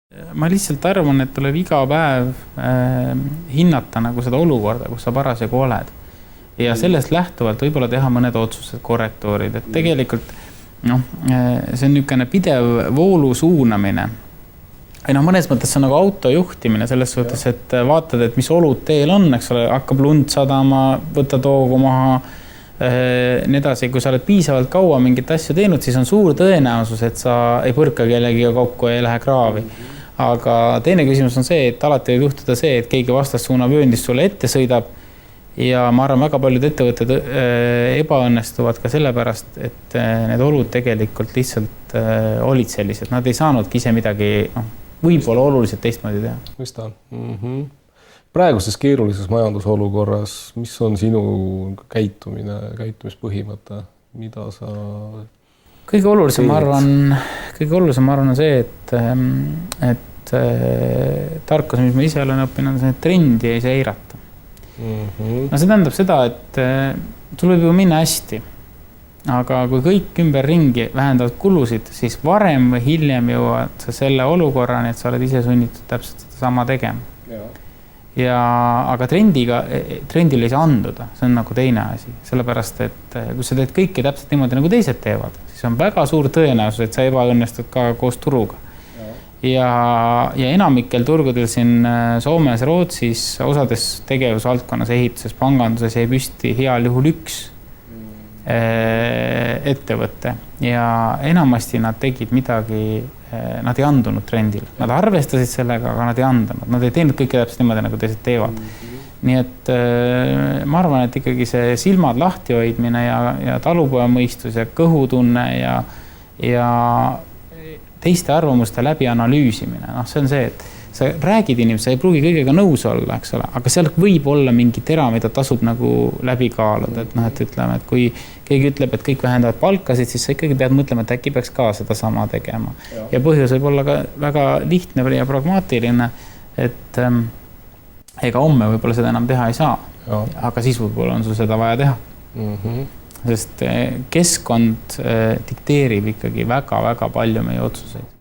Ma lihtsalt arvan, et tuleb iga päev hinnata nagu seda olukorda, kus sa parasjagu oled. Ja sellest lähtuvalt võib-olla teha mõned otsused, korrektoorid. Et tegelikult see on niisugune pidev voolu suunamine. Mõnes mõttes see on nagu auto juhtimine selles suhtes, et vaatad, et mis olud teel on, eks ole, hakkab lund sadama, võtta toogu maha, nii edasi. Kui sa oled piisavalt kaua mingit asju teinud, siis on suur tõenäosus, et sa ei põrka kellegiga kokku ja ei lähe kraavi. Aga teine küsimus on see, et alati võib juhtuda see, et keegi vastassuuna vööndist sulle ette sõidab ja ma arvan, väga paljud ettevõtted ebaõnnestuvad ka sellepärast, et need olud tegelikult lihtsalt olid sellised. Nad ei saanudki ise midagi võib-olla oluliselt teistmoodi teha. Mõistan. Praeguses keerulises majandusolukorras, mis on sinu käitumispõhimõte? Mida sa... Kõige olulisem ma arvan on see, et tarkus, mis ma ise olen õppinud, on see, et trendi ei saa eirata. See tähendab seda, et sul võib ju minna hästi, aga kui kõik ümber ringi vähendavad kulusid, siis varem või hiljem jõuad sa selle olukorrani, et sa oled ise sunnitud täpselt seda sama tegema. Aga trendil ei saa anduda, see on nagu teine asi. Sellepärast, et kui sa teed kõike täpselt niimoodi, nagu teised teevad, siis on väga suur tõenäosus, et sa ebaõnnestud ka koos turuga. Ja enamikel turgudel siin Soomes, Rootsis, osades tegevusvaldkonnas, ehituses, panganduses jäi püsti heal juhul üks ettevõte. Ja enamasti nad tegid midagi, nad ei andunud trendil. Nad arvestasid sellega, aga nad ei andunud. Nad ei teinud kõike täpselt niimoodi, nagu teised teevad. Nii et ma arvan, et ikkagi see silmad lahti hoidmine ja talupojamõistus ja kõhutunne ja teiste arvamuste läbi analüüsimine. See on see, et sa räägid inimesed, sa ei pruugi kõigega nõus olla, eks ole, aga seal võib olla mingi tera, mida tasub nagu läbi kaaluda. Et ütleme, et kui keegi ütleb, et kõik vähendavad palkasid, siis sa ikkagi pead mõtlema, et äkki peaks ka seda sama tegema. Ja põhjus võib olla ka väga lihtne ja pragmaatiline, et ega homme võib-olla seda enam teha ei saa, aga siis võib-olla on sul seda vaja teha. Sest keskkond dikteerib ikkagi väga-väga palju meie otsuseid.